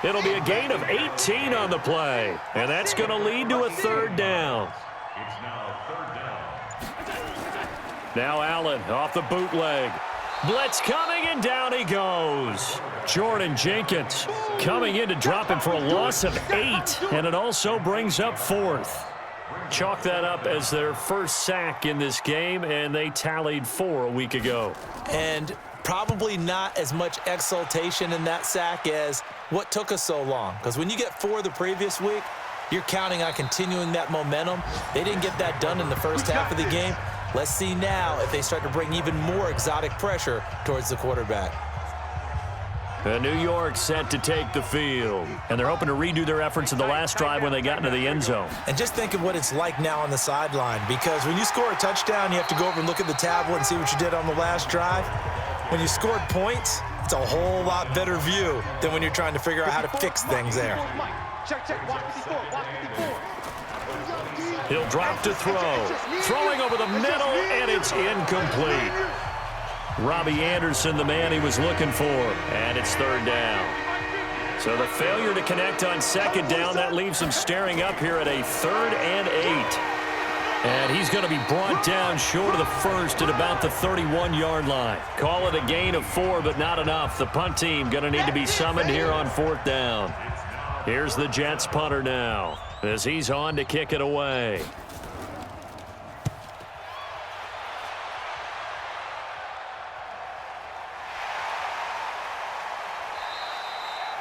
It'll be a gain of 18 on the play, and that's going to lead to a 3rd down. It's now 3rd down. Now Allen off the bootleg. Blitz coming, and down he goes. Jordan Jenkins coming in to drop him for a loss of 8, and it also brings up 4th. Chalk that up as their first sack in this game, and they tallied 4 a week ago. And probably not as much exultation in that sack as what took us so long. Because when you get 4 the previous week, you're counting on continuing that momentum. They didn't get that done in the first half of the game. Let's see now if they start to bring even more exotic pressure towards the quarterback. And New York set to take the field. And they're hoping to redo their efforts in the last drive when they got into the end zone. And just think of what it's like now on the sideline, because when you score a touchdown, you have to go over and look at the tablet and see what you did on the last drive. When you scored points, it's a whole lot better view than when you're trying to figure out how to fix things there. He'll drop to throw. Throwing over the middle, and it's incomplete. Robbie Anderson, the man he was looking for, and it's third down. So the failure to connect on second down, that leaves him staring up here at a 3rd and 8. And he's going to be brought down short of the first at about the 31-yard line. Call it a gain of 4, but not enough. The punt team going to need to be summoned here on 4th down. Here's the Jets punter now as he's on to kick it away.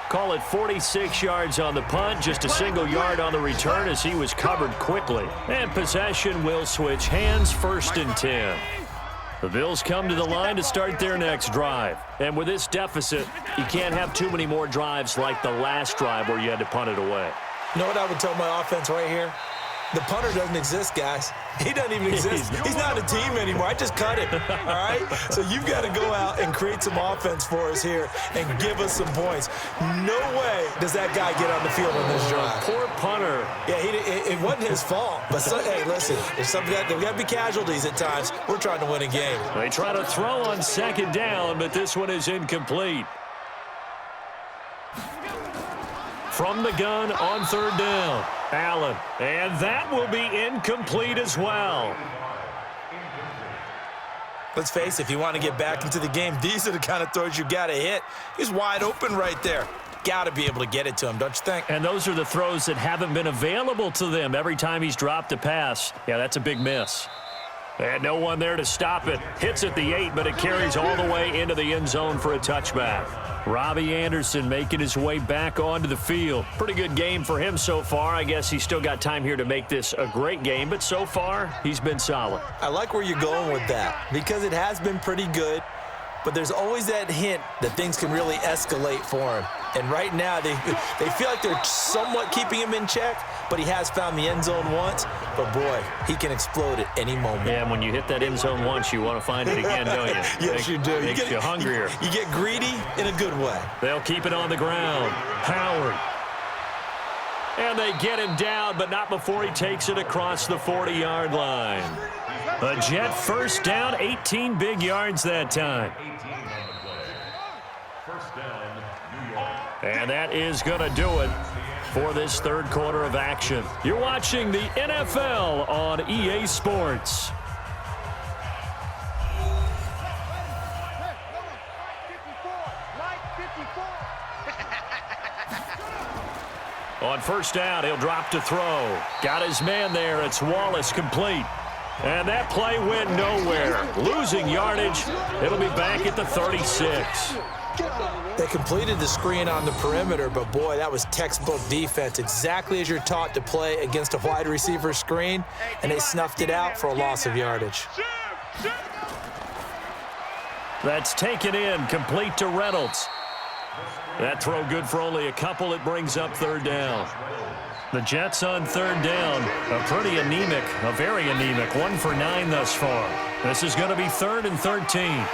Call it 46 yards on the punt, just a single yard on the return as he was covered quickly. And possession will switch hands, 1st and 10. The Bills come to the line to start their next drive. And with this deficit, you can't have too many more drives like the last drive where you had to punt it away. You know what I would tell my offense right here? The punter doesn't exist, guys. He doesn't even exist. He's not a team anymore. I just cut him, all right? So you've got to go out and create some offense for us here and give us some points. No way does that guy get on the field on this drive. Poor punter. Yeah, it wasn't his fault. But, hey, listen, there's got to be casualties at times. We're trying to win a game. They try to throw on second down, but this one is incomplete. From the gun on 3rd down, Allen. And that will be incomplete as well. Let's face it, if you want to get back into the game, these are the kind of throws you got to hit. He's wide open right there. Got to be able to get it to him, don't you think? And those are the throws that haven't been available to them every time he's dropped a pass. Yeah, that's a big miss. And no one there to stop it. Hits at the 8, but it carries all the way into the end zone for a touchback. Robbie Anderson making his way back onto the field. Pretty good game for him so far. I guess he's still got time here to make this a great game, but so far, he's been solid. I like where you're going with that because it has been pretty good, but there's always that hint that things can really escalate for him. And right now, they feel like they're somewhat keeping him in check, but he has found the end zone once. But, boy, he can explode at any moment. Yeah, and when you hit that end zone once, you want to find it again, don't you? Yes, you do. Makes you hungrier. You get greedy in a good way. They'll keep it on the ground. Howard. And they get him down, but not before he takes it across the 40-yard line. A Jet 1st down, 18 big yards that time. And that is going to do it for this 3rd quarter of action. You're watching the NFL on EA Sports. On 1st down, he'll drop to throw. Got his man there. It's Wallace complete. And that play went nowhere. Losing yardage. It'll be back at the 36. They completed the screen on the perimeter, but, boy, that was textbook defense, exactly as you're taught to play against a wide receiver screen, and they snuffed it out for a loss of yardage. That's taken in, complete to Reynolds. That throw good for only a couple. It brings up 3rd down. The Jets on 3rd down, a very anemic, 1 for 9 thus far. This is going to be 3rd and 13.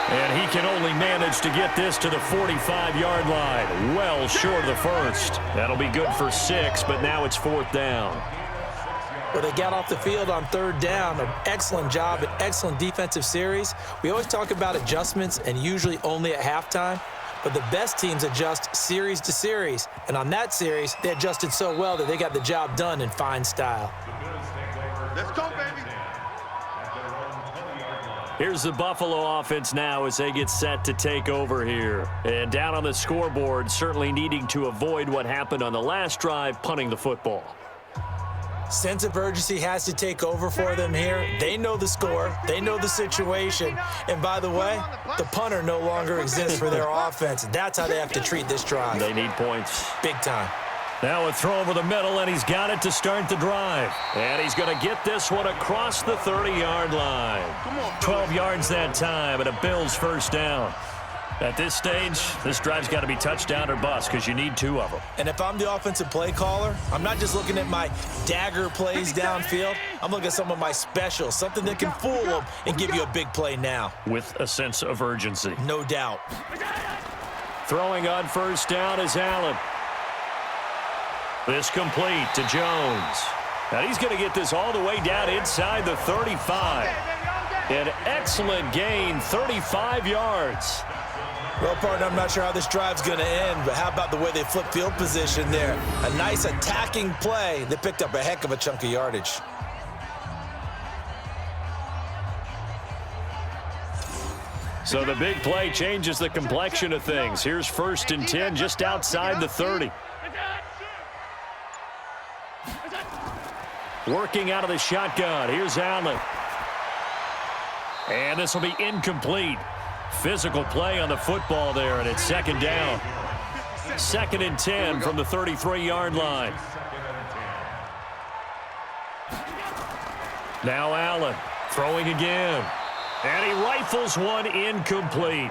And he can only manage to get this to the 45-yard line, well short of the first. That'll be good for 6, but now it's 4th down. Well, they got off the field on 3rd down. An excellent job, an excellent defensive series. We always talk about adjustments and usually only at halftime. But the best teams adjust series to series. And on that series, they adjusted so well that they got the job done in fine style. Let's go, baby. Here's the Buffalo offense now as they get set to take over here. And down on the scoreboard, certainly needing to avoid what happened on the last drive, punting the football. Sense of urgency has to take over for them here. They know the score. They know the situation. And by the way, the punter no longer exists for their offense. That's how they have to treat this drive. They need points. Big time. Now a throw over the middle, and he's got it to start the drive. And he's going to get this one across the 30-yard line. 12 yards that time, and a Bills 1st down. At this stage, this drive's got to be touchdown or bust because you need 2 of them. And if I'm the offensive play caller, I'm not just looking at my dagger plays downfield. I'm looking at some of my specials, something that can fool them and give you a big play now. With a sense of urgency. No doubt. Throwing on first down is Allen. This complete to Jones. Now he's going to get this all the way down inside the 35. An excellent gain, 35 yards. Well, partner, I'm not sure how this drive's going to end, but how about the way they flip field position there? A nice attacking play. They picked up a heck of a chunk of yardage. So the big play changes the complexion of things. Here's 1st and 10 just outside the 30. Working out of the shotgun. Here's Allen. And this will be incomplete. Physical play on the football there, and it's 2nd down. 2nd and 10 from the 33-yard line. Now Allen throwing again. And he rifles one incomplete.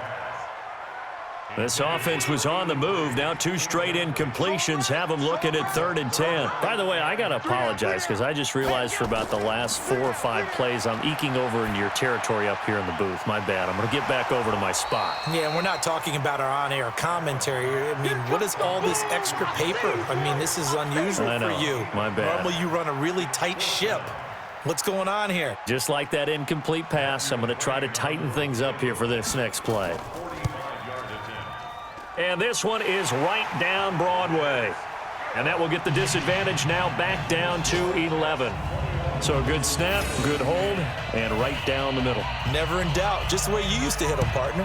This offense was on the move. Now 2 straight incompletions have them looking at 3rd and 10. By the way, I got to apologize because I just realized for about the last 4 or 5 plays I'm eking over into your territory up here in the booth. My bad. I'm going to get back over to my spot. Yeah, we're not talking about our on-air commentary. I mean, what is all this extra paper? I mean, this is unusual for you. My bad. Normally you run a really tight ship. What's going on here? Just like that incomplete pass, I'm going to try to tighten things up here for this next play. And this one is right down Broadway. And that will get the disadvantage now back down to 11. So a good snap, good hold, and right down the middle. Never in doubt. Just the way you used to hit them, partner.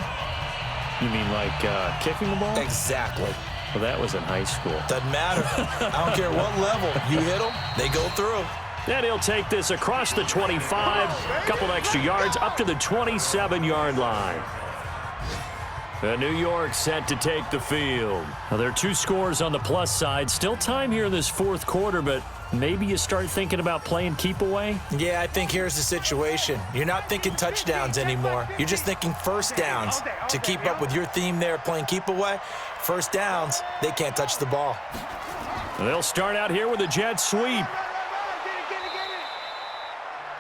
You mean like kicking the ball? Exactly. Well, that was in high school. Doesn't matter. I don't care what level. You hit them, they go through. And he'll take this across the 25, a couple extra yards, up to the 27-yard line. New York set to take the field. Now, there are 2 scores on the plus side. Still time here in this 4th quarter, but maybe you start thinking about playing keep away? Yeah, I think here's the situation. You're not thinking touchdowns anymore. You're just thinking first downs. To keep up with your theme there, playing keep away, first downs, they can't touch the ball. They'll start out here with a jet sweep.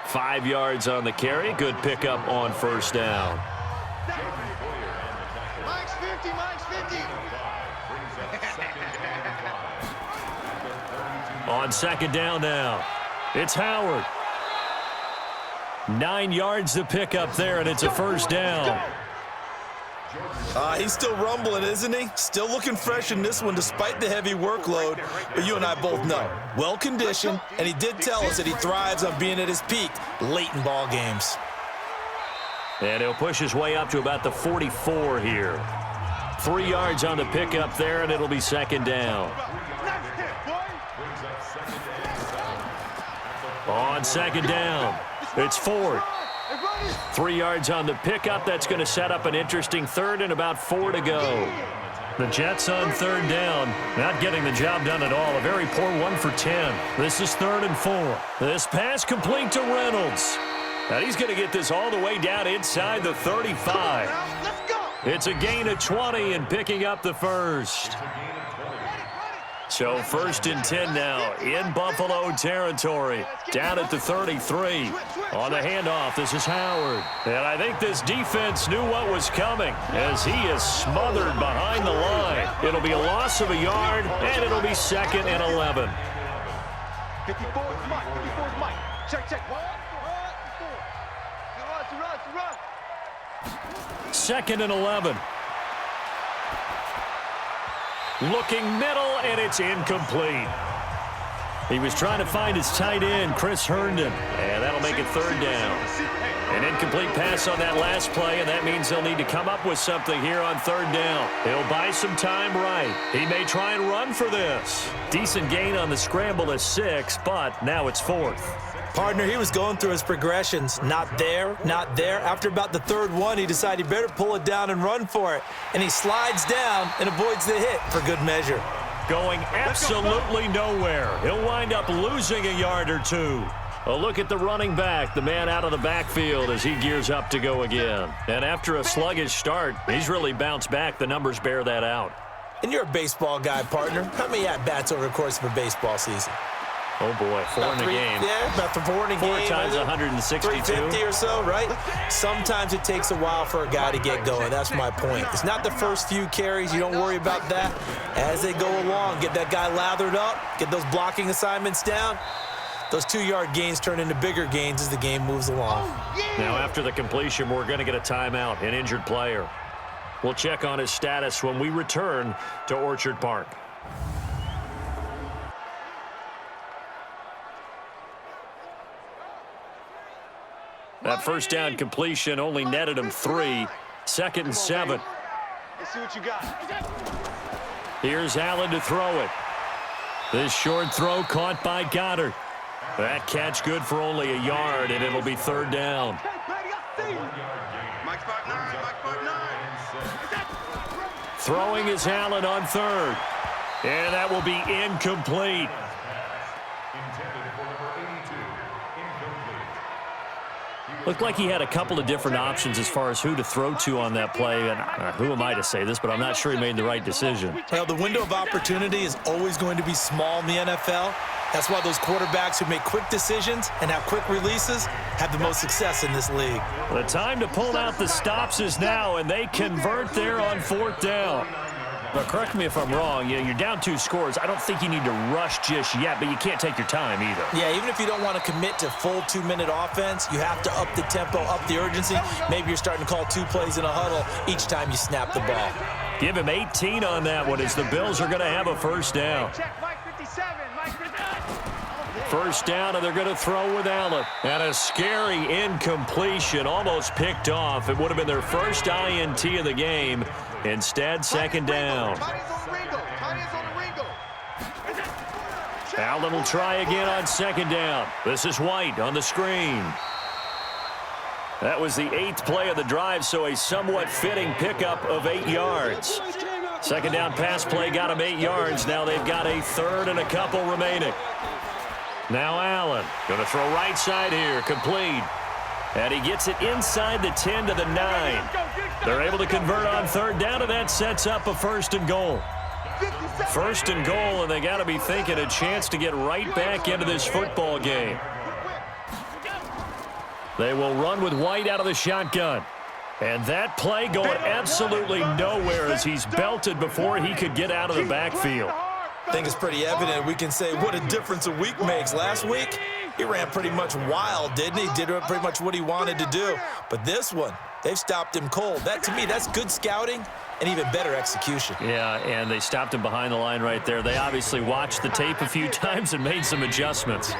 5 yards on the carry. Good pickup on first down. Mike's 50, Mike's 50. On 2nd down now, it's Howard. 9 yards to pick up there, and it's a first down. He's still rumbling, isn't he? Still looking fresh in this one despite the heavy workload. But you and I both know, well-conditioned, and he did tell us that he thrives on being at his peak late in ball games. And he'll push his way up to about the 44 here. 3 yards on the pickup there, and it'll be 2nd down. On 2nd down, it's Ford. 3 yards on the pickup. That's going to set up an interesting 3rd and about 4 to go. The Jets on 3rd down, not getting the job done at all. A very poor 1 for 10. This is 3rd and 4. This pass complete to Reynolds. Now he's going to get this all the way down inside the 35. It's a gain of 20 and picking up the first. So 1st and 10 now in Buffalo territory. Down at the 33. On the handoff, this is Howard. And I think this defense knew what was coming as he is smothered behind the line. It'll be a loss of a yard, and it'll be 2nd and 11. 54 is Mike, 54 is Mike. Check. 2nd and 11. Looking middle, and it's incomplete. He was trying to find his tight end, Chris Herndon, and that'll make it 3rd down. An incomplete pass on that last play, and that means they'll need to come up with something here on 3rd down. He'll buy some time right. He may try and run for this. Decent gain on the scramble to 6, but now it's 4th. Partner, he was going through his progressions. Not there, not there. After about the 3rd one, he decided he better pull it down and run for it. And he slides down and avoids the hit for good measure. Going absolutely nowhere. He'll wind up losing a yard or 2. A look at the running back, the man out of the backfield as he gears up to go again. And after a sluggish start, he's really bounced back. The numbers bear that out. And you're a baseball guy, partner. How many at-bats over the course of a baseball season? Oh, boy, four in a game. Yeah, about 4 in a game. 4 times 162. 350 or so, right? Sometimes it takes a while for a guy to get going. That's my point. It's not the first few carries. You don't worry about that. As they go along, get that guy lathered up, get those blocking assignments down. Those 2-yard gains turn into bigger gains as the game moves along. Now, after the completion, we're going to get a timeout, an injured player. We'll check on his status when we return to Orchard Park. That first down completion only netted him 3. 2nd and 7. Let's see what you got. Here's Allen to throw it. This short throw caught by Goddard. That catch good for only a yard, and it'll be 3rd down. Throwing is Allen on 3rd. And that will be incomplete. Looked like he had a couple of different options as far as who to throw to on that play. And who am I to say this, but I'm not sure he made the right decision. Well, the window of opportunity is always going to be small in the NFL. That's why those quarterbacks who make quick decisions and have quick releases have the most success in this league. The time to pull out the stops is now, and they convert there on 4th down. But correct me if I'm wrong, you're down 2 scores. I don't think you need to rush just yet, but you can't take your time either. Yeah, even if you don't want to commit to full 2-minute offense, you have to up the tempo, up the urgency. Maybe you're starting to call 2 plays in a huddle each time you snap the ball. Give him 18 on that one as the Bills are going to have a 1st down. First down, and they're going to throw with Allen. And a scary incompletion, almost picked off. It would have been their first INT of the game. Instead, 2nd down. Allen will try again on 2nd down. This is White on the screen. That was the 8th play of the drive, so a somewhat fitting pickup of 8 yards. 2nd down pass play got him 8 yards. Now they've got a 3rd and a couple remaining. Now Allen going to throw right side here, complete. And he gets it inside the 10 to the 9. They're able to convert on 3rd down, and that sets up a 1st and goal. 1st and goal, and they got to be thinking a chance to get right back into this football game. They will run with White out of the shotgun. And that play going absolutely nowhere as he's belted before he could get out of the backfield. I think it's pretty evident. We can say what a difference a week makes. Last week, he ran pretty much wild, didn't he? Did pretty much what he wanted to do. But this one, they've stopped him cold. That, to me, that's good scouting and even better execution. Yeah, and they stopped him behind the line right there. They obviously watched the tape a few times and made some adjustments.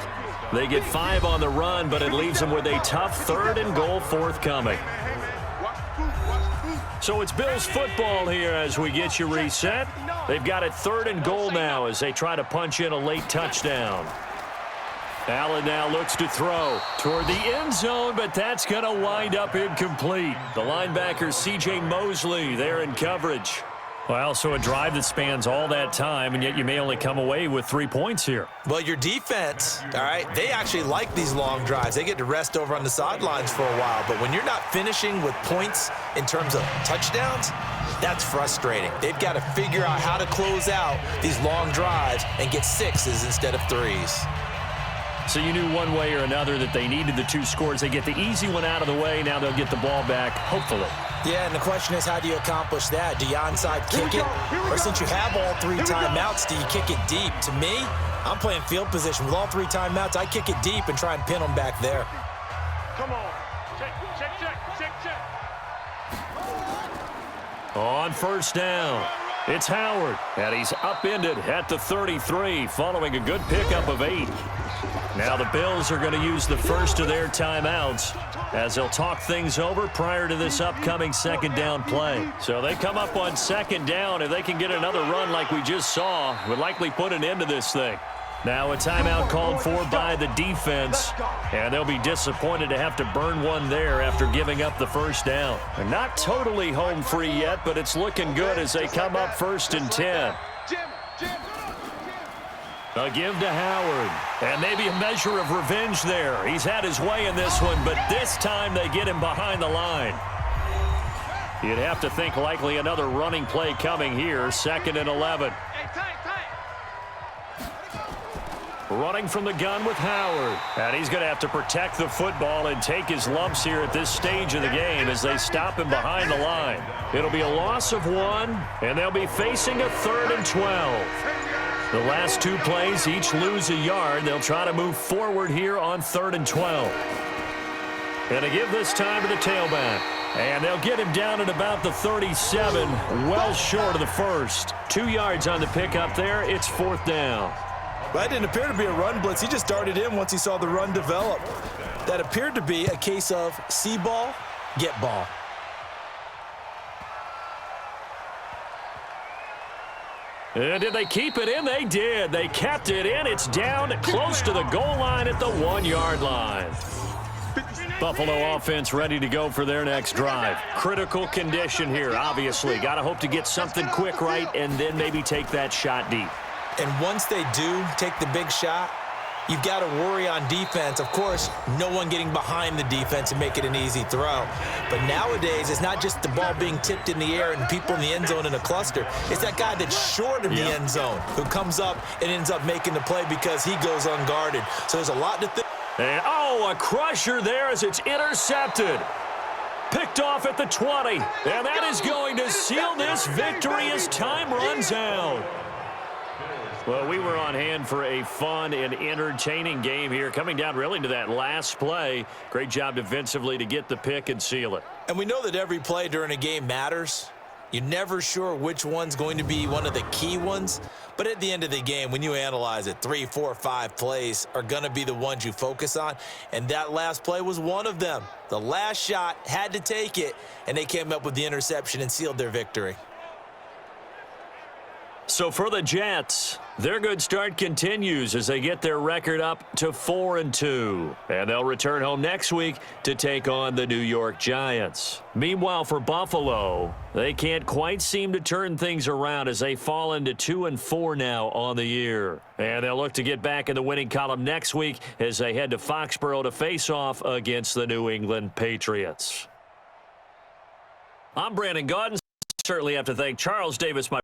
They get 5 on the run, but it leaves them with a tough 3rd and goal forthcoming. So it's Bills football here as we get you reset. They've got it 3rd and goal now as they try to punch in a late touchdown. Allen now looks to throw toward the end zone, but that's going to wind up incomplete. The linebacker, C.J. Mosley, there in coverage. Well, so a drive that spans all that time, and yet you may only come away with 3 points here. Well, your defense, all right, they actually like these long drives. They get to rest over on the sidelines for a while. But when you're not finishing with points in terms of touchdowns, that's frustrating. They've got to figure out how to close out these long drives and get 6s instead of 3s. So you knew one way or another that they needed the 2 scores. They get the easy one out of the way. Now they'll get the ball back, hopefully. Yeah, and the question is, how do you accomplish that? Do you onside kick it? Or since you have all 3 timeouts, do you kick it deep? To me, I'm playing field position. With all 3 timeouts, I kick it deep and try and pin them back there. Come on. Check. On 1st down, it's Howard, and he's upended at the 33 following a good pickup of 8. Now the Bills are going to use the first of their timeouts as they'll talk things over prior to this upcoming 2nd down play. So they come up on 2nd down. If they can get another run like we just saw, would likely put an end to this thing. Now a timeout called for by the defense, and they'll be disappointed to have to burn one there after giving up the 1st down. They're not totally home free yet, but it's looking good as they come up 1st and 10. A give to Howard. And maybe a measure of revenge there. He's had his way in this one, but this time they get him behind the line. You'd have to think likely another running play coming here, 2nd and 11. Running from the gun with Howard. And he's going to have to protect the football and take his lumps here at this stage of the game as they stop him behind the line. It'll be a loss of 1, and they'll be facing a 3rd and 12. The last 2 plays each lose a yard. They'll try to move forward here on 3rd and 12. And to give this time to the tailback. And they'll get him down at about the 37, well short of the first. 2 yards on the pickup there. It's 4th down. That didn't appear to be a run blitz. He just darted in once he saw the run develop. That appeared to be a case of see ball, get ball. And did they keep it in? They did. They kept it in. It's down close to the goal line at the 1-yard line. Buffalo offense ready to go for their next drive. Critical condition here, obviously. Got to hope to get something quick right and then maybe take that shot deep. And once they do take the big shot, you've got to worry on defense. Of course, no one getting behind the defense and make it an easy throw. But nowadays, it's not just the ball being tipped in the air and people in the end zone in a cluster. It's that guy that's short of the end zone who comes up and ends up making the play because he goes unguarded. So there's a lot to think. And, oh, a crusher there as it's intercepted. Picked off at the 20. And that is going to seal this victory as time runs out. Well, we were on hand for a fun and entertaining game here, coming down really to that last play. Great job defensively to get the pick and seal it. And we know that every play during a game matters. You're never sure which one's going to be one of the key ones. But at the end of the game, when you analyze it, 3, 4, 5 plays are going to be the ones you focus on. And that last play was one of them. The last shot had to take it, and they came up with the interception and sealed their victory. So for the Jets, their good start continues as they get their record up to 4-2. And they'll return home next week to take on the New York Giants. Meanwhile, for Buffalo, they can't quite seem to turn things around as they fall into 2-4 now on the year. And they'll look to get back in the winning column next week as they head to Foxborough to face off against the New England Patriots. I'm Brandon Gaudin. Certainly have to thank Charles Davis, my